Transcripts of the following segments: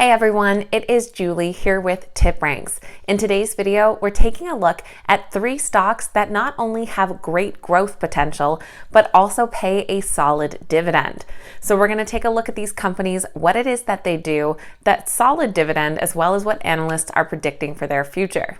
Hey everyone, it is Julie here with Tip Ranks. In today's video, we're taking a look at 3 stocks that not only have great growth potential, but also pay a solid dividend. So we're going to take a look at these companies, what it is that they do, that solid dividend, as well as what analysts are predicting for their future.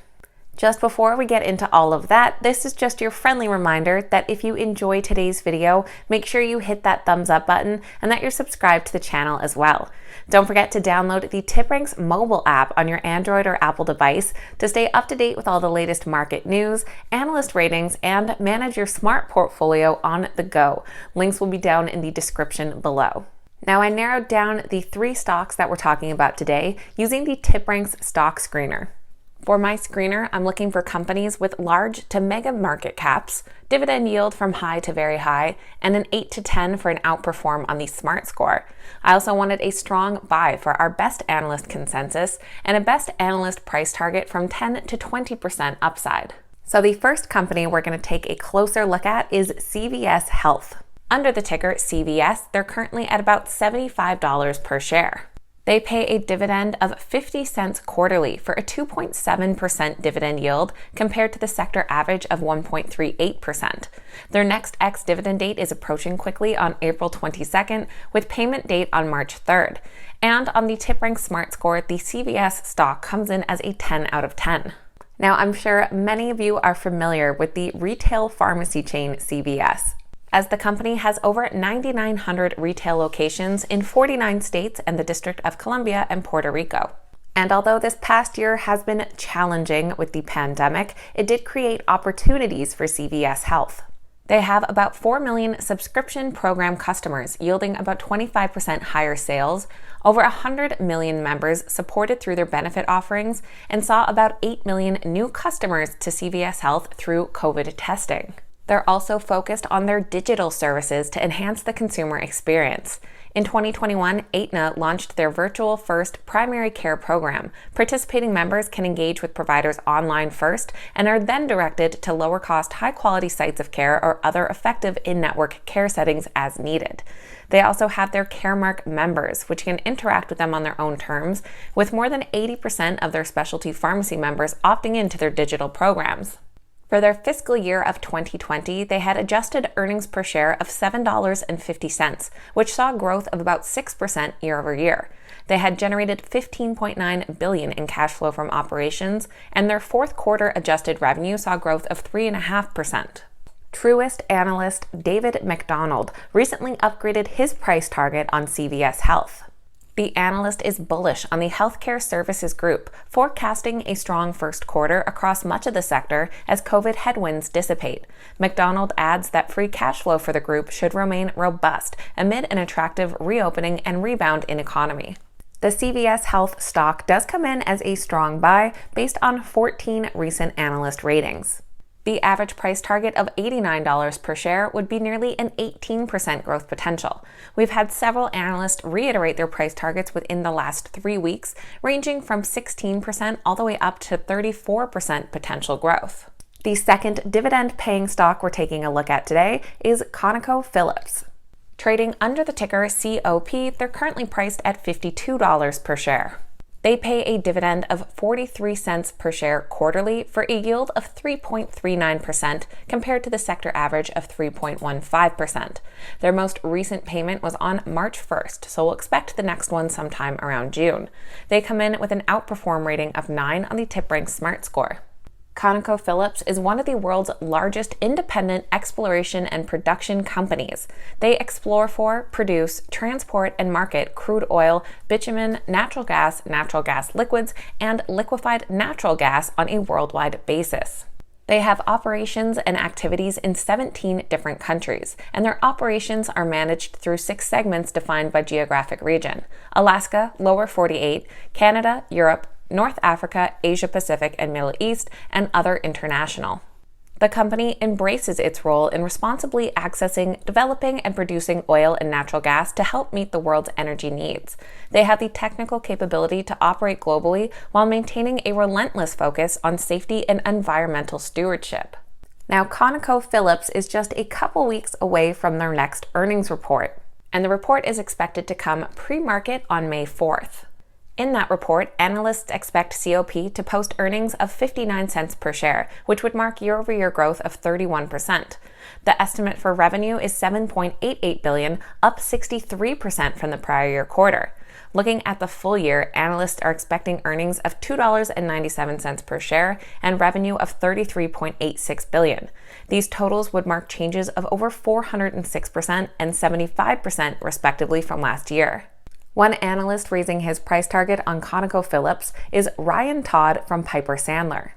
Just before we get into all of that, this is just your friendly reminder that if you enjoy today's video, make sure you hit that thumbs up button and that you're subscribed to the channel as well. Don't forget to download the Tip Ranks mobile app on your Android or Apple device to stay up to date with all the latest market news, analyst ratings, and manage your smart portfolio on the go. Links will be down in the description below. Now, I narrowed down the 3 stocks that we're talking about today using the Tip Ranks stock screener. For my screener, I'm looking for companies with large to mega market caps, dividend yield from high to very high, and an 8 to 10 for an outperform on the SMART score. I also wanted a strong buy for our best analyst consensus and a best analyst price target from 10 to 20% upside. So the first company we're going to take a closer look at is CVS Health. Under the ticker CVS, they're currently at about $75 per share. They pay a dividend of 50 cents quarterly for a 2.7% dividend yield compared to the sector average of 1.38%. Their next ex-dividend date is approaching quickly on April 22nd, with payment date on March 3rd. And on the Tip Rank Smart Score, the CVS stock comes in as a 10 out of 10. Now, I'm sure many of you are familiar with the retail pharmacy chain CVS, as the company has over 9,900 retail locations in 49 states and the District of Columbia and Puerto Rico. And although this past year has been challenging with the pandemic, it did create opportunities for CVS Health. They have about 4 million subscription program customers, yielding about 25% higher sales, over 100 million members supported through their benefit offerings, and saw about 8 million new customers to CVS Health through COVID testing. They're also focused on their digital services to enhance the consumer experience. In 2021, Aetna launched their virtual first primary care program. Participating members can engage with providers online first and are then directed to lower cost, high quality sites of care or other effective in-network care settings as needed. They also have their Caremark members, which can interact with them on their own terms, with more than 80% of their specialty pharmacy members opting into their digital programs. For their fiscal year of 2020, they had adjusted earnings per share of $7.50, which saw growth of about 6% year over year. They had generated $15.9 billion in cash flow from operations, and their fourth quarter adjusted revenue saw growth of 3.5%. Truist analyst David McDonald recently upgraded his price target on CVS Health. The analyst is bullish on the healthcare services group, forecasting a strong first quarter across much of the sector as COVID headwinds dissipate. McDonald adds that free cash flow for the group should remain robust amid an attractive reopening and rebound in economy. The CVS Health stock does come in as a strong buy based on 14 recent analyst ratings. The average price target of $89 per share would be nearly an 18% growth potential. We've had several analysts reiterate their price targets within the last 3 weeks, ranging from 16% all the way up to 34% potential growth. The second dividend-paying stock we're taking a look at today is Conoco Phillips. Trading under the ticker COP, they're currently priced at $52 per share. They pay a dividend of 43 cents per share quarterly for a yield of 3.39% compared to the sector average of 3.15%. Their most recent payment was on March 1st, so we'll expect the next one sometime around June. They come in with an outperform rating of 9 on the Tip Rank Smart Score. Conoco Phillips is one of the world's largest independent exploration and production companies. They explore for, produce, transport, and market crude oil, bitumen, natural gas liquids, and liquefied natural gas on a worldwide basis. They have operations and activities in 17 different countries, and their operations are managed through 6 segments defined by geographic region: Alaska, Lower 48, Canada, Europe, North Africa, Asia Pacific and Middle East, and other international. The company embraces its role in responsibly accessing, developing, and producing oil and natural gas to help meet the world's energy needs. They have the technical capability to operate globally while maintaining a relentless focus on safety and environmental stewardship. Now, ConocoPhillips is just a couple weeks away from their next earnings report, and the report is expected to come pre-market on May 4th. In that report, analysts expect COP to post earnings of 59 cents per share, which would mark year-over-year growth of 31%. The estimate for revenue is $7.88 billion, up 63% from the prior year quarter. Looking at the full year, analysts are expecting earnings of $2.97 per share and revenue of $33.86 billion. These totals would mark changes of over 406% and 75% respectively from last year. One analyst raising his price target on Conoco Phillips is Ryan Todd from Piper Sandler.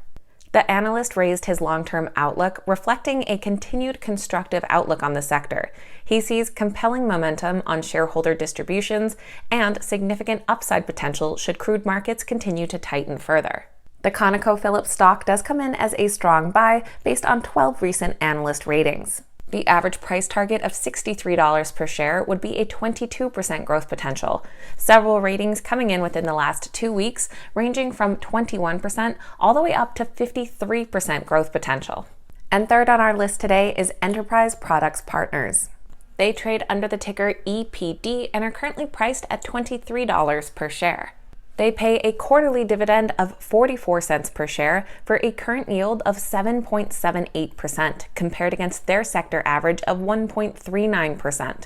The analyst raised his long-term outlook, reflecting a continued constructive outlook on the sector. He sees compelling momentum on shareholder distributions and significant upside potential should crude markets continue to tighten further. The ConocoPhillips stock does come in as a strong buy based on 12 recent analyst ratings. The average price target of $63 per share would be a 22% growth potential. Several ratings coming in within the last 2 weeks, ranging from 21% all the way up to 53% growth potential. And third on our list today is Enterprise Products Partners. They trade under the ticker EPD and are currently priced at $23 per share. They pay a quarterly dividend of 44 cents per share for a current yield of 7.78% compared against their sector average of 1.39%.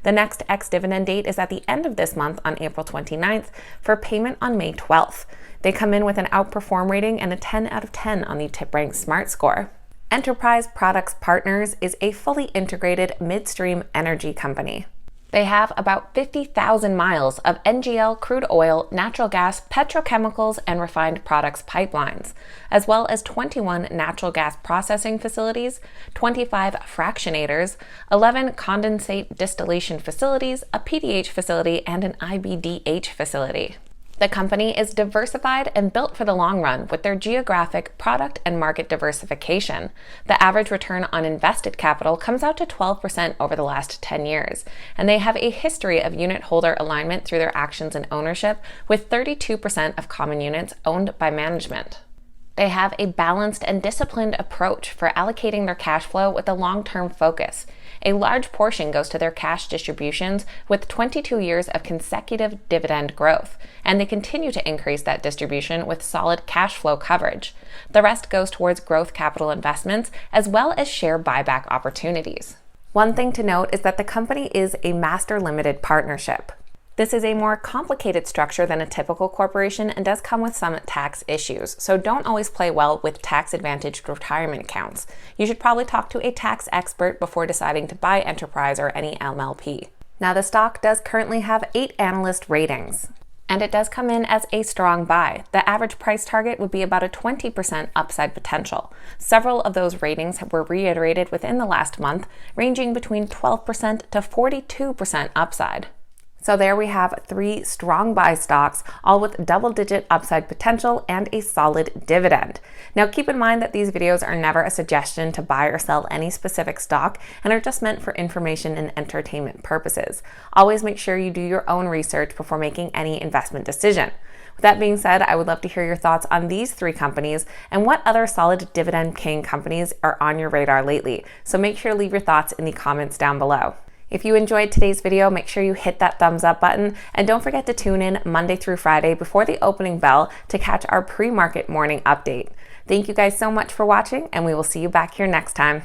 The next ex-dividend date is at the end of this month on April 29th for payment on May 12th. They come in with an outperform rating and a 10 out of 10 on the TipRanks Smart Score. Enterprise Products Partners is a fully integrated midstream energy company. They have about 50,000 miles of NGL crude oil, natural gas, petrochemicals, and refined products pipelines, as well as 21 natural gas processing facilities, 25 fractionators, 11 condensate distillation facilities, a PDH facility, and an IBDH facility. The company is diversified and built for the long run with their geographic, product, and market diversification. The average return on invested capital comes out to 12% over the last 10 years, and they have a history of unit holder alignment through their actions and ownership, with 32% of common units owned by management. They have a balanced and disciplined approach for allocating their cash flow with a long-term focus. A large portion goes to their cash distributions with 22 years of consecutive dividend growth, and they continue to increase that distribution with solid cash flow coverage. The rest goes towards growth capital investments as well as share buyback opportunities. One thing to note is that the company is a master limited partnership. This is a more complicated structure than a typical corporation and does come with some tax issues, so don't always play well with tax-advantaged retirement accounts. You should probably talk to a tax expert before deciding to buy Enterprise or any MLP. Now, the stock does currently have 8 analyst ratings, and it does come in as a strong buy. The average price target would be about a 20% upside potential. Several of those ratings were reiterated within the last month, ranging between 12% to 42% upside. So there we have 3 strong buy stocks, all with double-digit upside potential and a solid dividend. Now keep in mind that these videos are never a suggestion to buy or sell any specific stock and are just meant for information and entertainment purposes. Always make sure you do your own research before making any investment decision. With that being said, I would love to hear your thoughts on these 3 companies and what other solid dividend paying companies are on your radar lately. So make sure to leave your thoughts in the comments down below. If you enjoyed today's video, make sure you hit that thumbs up button and don't forget to tune in Monday through Friday before the opening bell to catch our pre-market morning update. Thank you guys so much for watching, and we will see you back here next time.